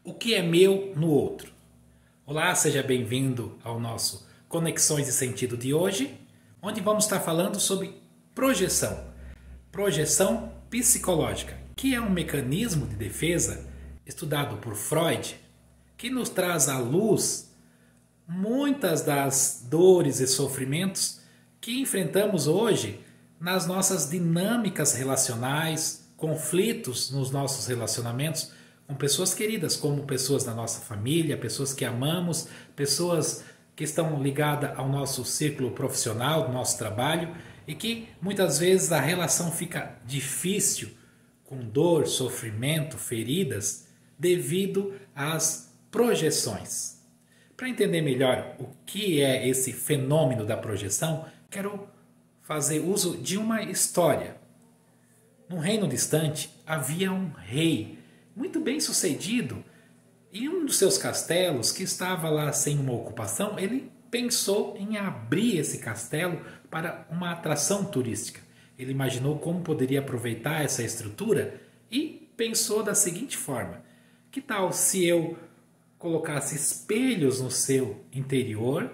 O que é meu no outro? Olá, seja bem-vindo ao nosso Conexões de Sentido de hoje, onde vamos estar falando sobre projeção. Projeção psicológica, que é um mecanismo de defesa estudado por Freud, que nos traz à luz muitas das dores e sofrimentos que enfrentamos hoje nas nossas dinâmicas relacionais, conflitos nos nossos relacionamentos com pessoas queridas, como pessoas da nossa família, pessoas que amamos, pessoas que estão ligadas ao nosso círculo profissional, do nosso trabalho, e que muitas vezes a relação fica difícil, com dor, sofrimento, feridas, devido às projeções. Para entender melhor o que é esse fenômeno da projeção, quero fazer uso de uma história. Num reino distante havia um rei muito bem sucedido, e um dos seus castelos, que estava lá sem uma ocupação, ele pensou em abrir esse castelo para uma atração turística. Ele imaginou como poderia aproveitar essa estrutura e pensou da seguinte forma: que tal se eu colocasse espelhos no seu interior,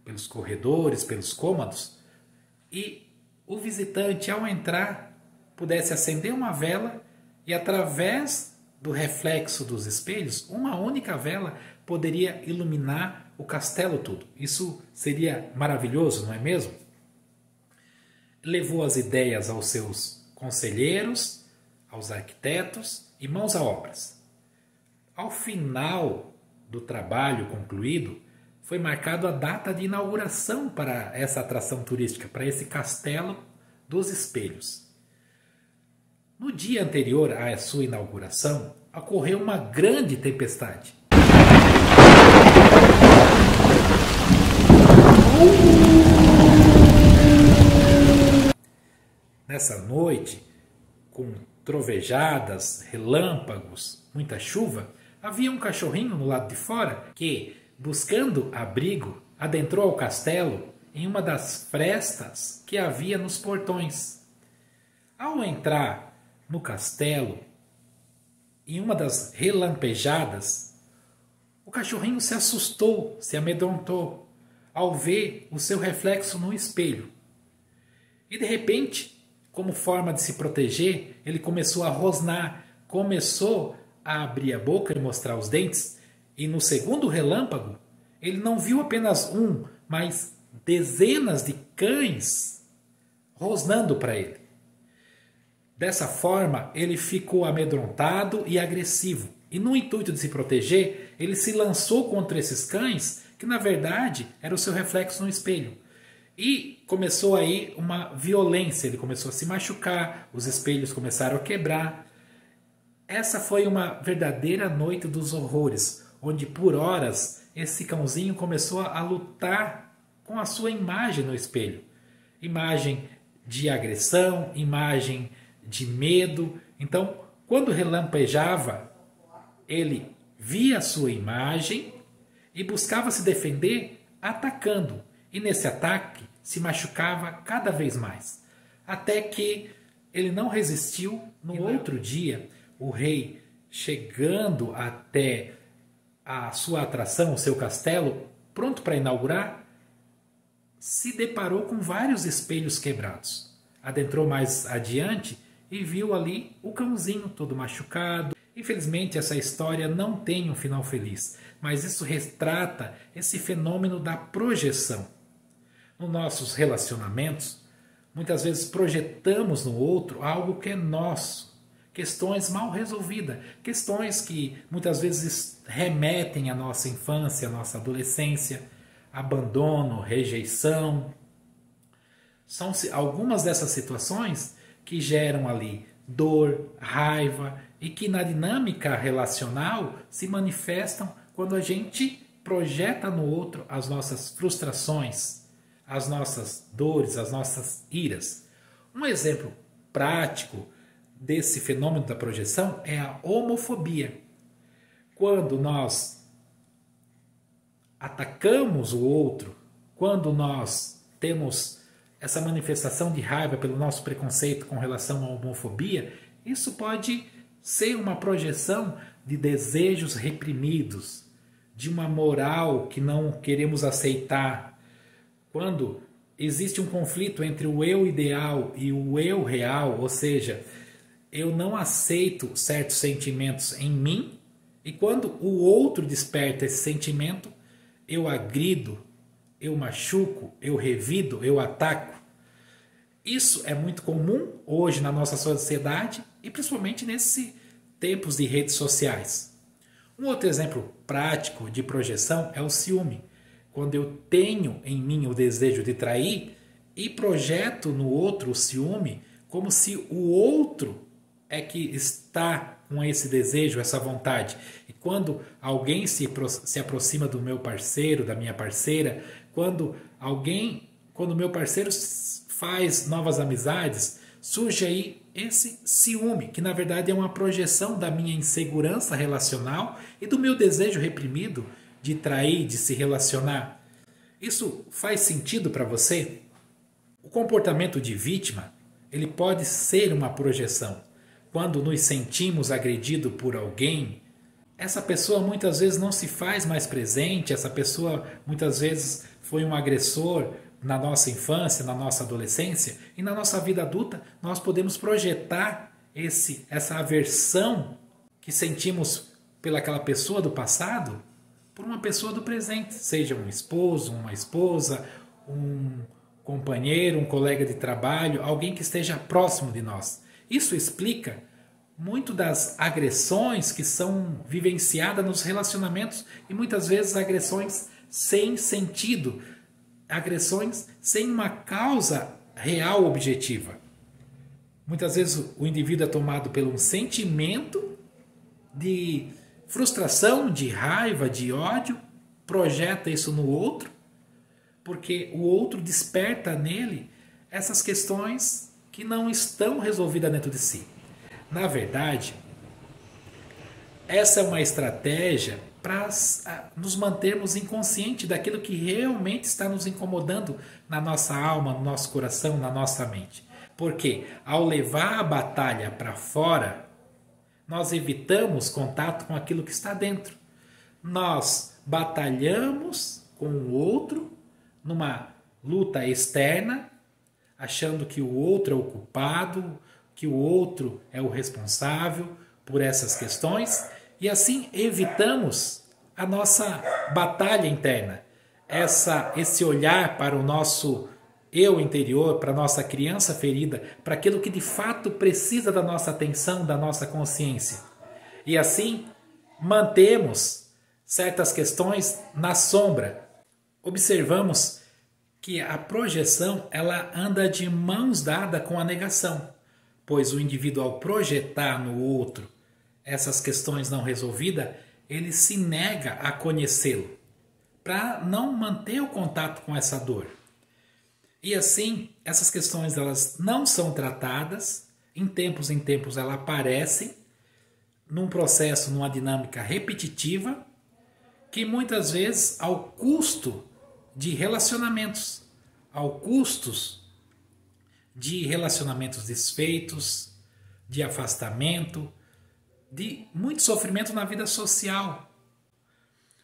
pelos corredores, pelos cômodos, e o visitante, ao entrar, pudesse acender uma vela e, através do reflexo dos espelhos, uma única vela poderia iluminar o castelo todo. Isso seria maravilhoso, não é mesmo? Levou as ideias aos seus conselheiros, aos arquitetos e mãos a obras. Ao final do trabalho concluído, foi marcado a data de inauguração para essa atração turística, para esse castelo dos espelhos. No dia anterior à sua inauguração, ocorreu uma grande tempestade. Nessa noite, com trovejadas, relâmpagos, muita chuva, havia um cachorrinho no lado de fora que, buscando abrigo, adentrou ao castelo em uma das frestas que havia nos portões. Ao entrar no castelo, em uma das relampejadas, o cachorrinho se assustou, se amedrontou ao ver o seu reflexo no espelho. E de repente, como forma de se proteger, ele começou a rosnar, começou a abrir a boca e mostrar os dentes, e no segundo relâmpago, ele não viu apenas um, mas dezenas de cães rosnando para ele. Dessa forma, ele ficou amedrontado e agressivo. E no intuito de se proteger, ele se lançou contra esses cães, que na verdade era o seu reflexo no espelho. E começou aí uma violência, ele começou a se machucar, os espelhos começaram a quebrar. Essa foi uma verdadeira noite dos horrores, onde por horas esse cãozinho começou a lutar com a sua imagem no espelho. Imagem de agressão, imagem de medo. Então, quando relampejava, ele via a sua imagem e buscava se defender atacando. E nesse ataque se machucava cada vez mais. Até que ele não resistiu. No outro dia, o rei, chegando até a sua atração, o seu castelo, pronto para inaugurar, se deparou com vários espelhos quebrados. Adentrou mais adiante e viu ali o cãozinho todo machucado. Infelizmente, essa história não tem um final feliz, mas isso retrata esse fenômeno da projeção. Nos nossos relacionamentos, muitas vezes projetamos no outro algo que é nosso, questões mal resolvidas, questões que muitas vezes remetem à nossa infância, à nossa adolescência, abandono, rejeição. São algumas dessas situações que geram ali dor, raiva e que na dinâmica relacional se manifestam quando a gente projeta no outro as nossas frustrações, as nossas dores, as nossas iras. Um exemplo prático desse fenômeno da projeção é a homofobia. Quando nós atacamos o outro, quando nós temos essa manifestação de raiva pelo nosso preconceito com relação à homofobia, isso pode ser uma projeção de desejos reprimidos, de uma moral que não queremos aceitar. Quando existe um conflito entre o eu ideal e o eu real, ou seja, eu não aceito certos sentimentos em mim, e quando o outro desperta esse sentimento, eu agrido, eu machuco, eu revido, eu ataco. Isso é muito comum hoje na nossa sociedade e principalmente nesses tempos de redes sociais. Um outro exemplo prático de projeção é o ciúme. Quando eu tenho em mim o desejo de trair e projeto no outro o ciúme, como se o outro é que está com esse desejo, essa vontade. E quando alguém se aproxima do meu parceiro, da minha parceira, quando o meu parceiro faz novas amizades, surge aí esse ciúme, que na verdade é uma projeção da minha insegurança relacional e do meu desejo reprimido de trair, de se relacionar. Isso faz sentido para você? O comportamento de vítima, ele pode ser uma projeção. Quando nos sentimos agredidos por alguém, essa pessoa muitas vezes não se faz mais presente, essa pessoa muitas vezes foi um agressor na nossa infância, na nossa adolescência, e na nossa vida adulta nós podemos projetar essa aversão que sentimos pelaquela pessoa do passado por uma pessoa do presente, seja um esposo, uma esposa, um companheiro, um colega de trabalho, alguém que esteja próximo de nós. Isso explica muito das agressões que são vivenciadas nos relacionamentos e muitas vezes agressões sem sentido, agressões sem uma causa real objetiva. Muitas vezes o indivíduo é tomado pelo sentimento de frustração, de raiva, de ódio, projeta isso no outro, porque o outro desperta nele essas questões que não estão resolvidas dentro de si. Na verdade, essa é uma estratégia para nos mantermos inconscientes daquilo que realmente está nos incomodando na nossa alma, no nosso coração, na nossa mente. Porque ao levar a batalha para fora, nós evitamos contato com aquilo que está dentro. Nós batalhamos com o outro numa luta externa, achando que o outro é o culpado, que o outro é o responsável por essas questões, e assim evitamos a nossa batalha interna, esse olhar para o nosso eu interior, para a nossa criança ferida, para aquilo que de fato precisa da nossa atenção, da nossa consciência. E assim mantemos certas questões na sombra. Observamos que a projeção ela anda de mãos dadas com a negação, pois o indivíduo ao projetar no outro essas questões não resolvidas, ele se nega a conhecê-lo, para não manter o contato com essa dor. E assim, essas questões elas não são tratadas, em tempos elas aparecem, num processo, numa dinâmica repetitiva, que muitas vezes ao custo de relacionamentos, ao custos de relacionamentos desfeitos, de afastamento, de muito sofrimento na vida social.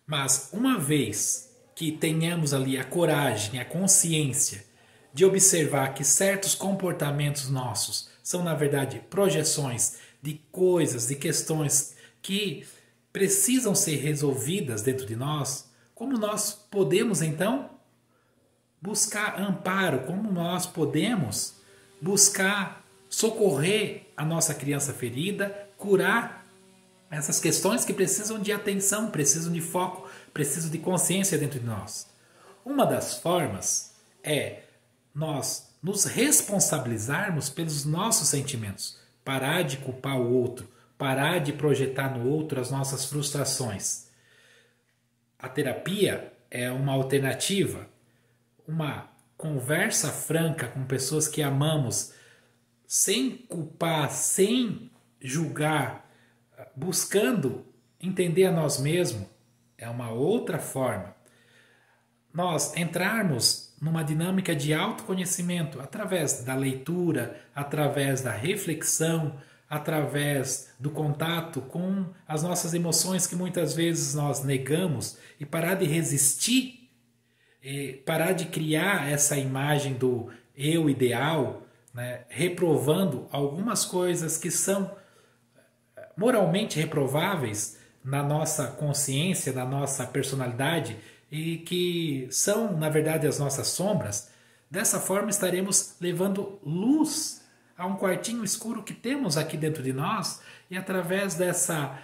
Mas uma vez que tenhamos ali a coragem, a consciência de observar que certos comportamentos nossos são, na verdade, projeções de coisas, de questões que precisam ser resolvidas dentro de nós, como nós podemos, então, buscar amparo, como nós podemos buscar socorrer a nossa criança ferida, curar essas questões que precisam de atenção, precisam de foco, precisam de consciência dentro de nós. Uma das formas é nós nos responsabilizarmos pelos nossos sentimentos, parar de culpar o outro, parar de projetar no outro as nossas frustrações. A terapia é uma alternativa, uma conversa franca com pessoas que amamos, sem culpar, sem julgar, buscando entender a nós mesmos, é uma outra forma. Nós entrarmos numa dinâmica de autoconhecimento através da leitura, através da reflexão, através do contato com as nossas emoções que muitas vezes nós negamos e parar de resistir, parar de criar essa imagem do eu ideal, né, reprovando algumas coisas que são moralmente reprováveis na nossa consciência, na nossa personalidade e que são, na verdade, as nossas sombras. Dessa forma estaremos levando luz a um quartinho escuro que temos aqui dentro de nós e através dessa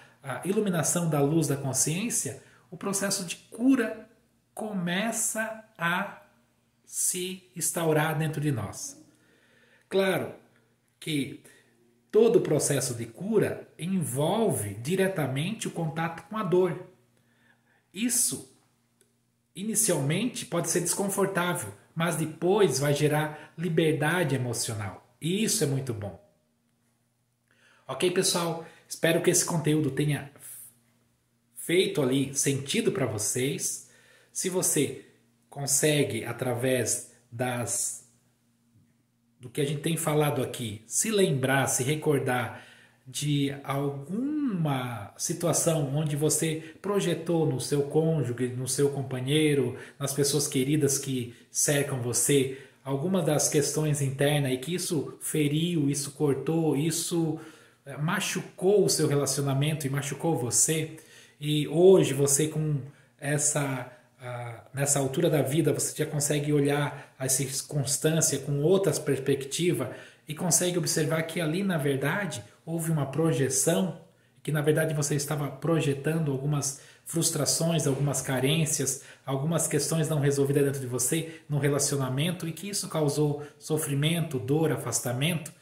iluminação da luz da consciência, o processo de cura começa a se instaurar dentro de nós. Claro que todo o processo de cura envolve diretamente o contato com a dor. Isso, inicialmente, pode ser desconfortável, mas depois vai gerar liberdade emocional. E isso é muito bom. Ok, pessoal? Espero que esse conteúdo tenha feito ali sentido para vocês. Se você consegue, através do que a gente tem falado aqui, se lembrar, se recordar de alguma situação onde você projetou no seu cônjuge, no seu companheiro, nas pessoas queridas que cercam você, algumas das questões internas e que isso feriu, isso cortou, isso machucou o seu relacionamento e machucou você, e hoje você com nessa altura da vida você já consegue olhar a circunstância com outras perspectivas e consegue observar que ali na verdade houve uma projeção, que na verdade você estava projetando algumas frustrações, algumas carências, algumas questões não resolvidas dentro de você no relacionamento e que isso causou sofrimento, dor, afastamento.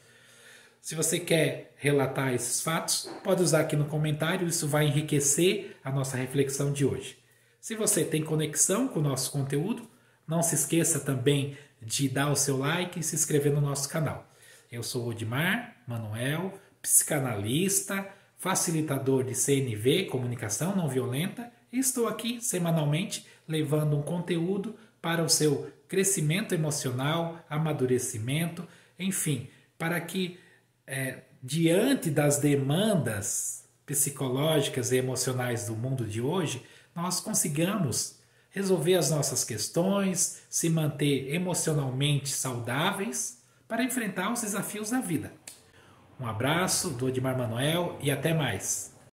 Se você quer relatar esses fatos, pode usar aqui no comentário, isso vai enriquecer a nossa reflexão de hoje. Se você tem conexão com o nosso conteúdo, não se esqueça também de dar o seu like e se inscrever no nosso canal. Eu sou Odimar Manuel, psicanalista, facilitador de CNV, comunicação não violenta, e estou aqui semanalmente levando um conteúdo para o seu crescimento emocional, amadurecimento, enfim, para que diante das demandas psicológicas e emocionais do mundo de hoje, nós consigamos resolver as nossas questões, se manter emocionalmente saudáveis para enfrentar os desafios da vida. Um abraço do Odimar Manuel e até mais.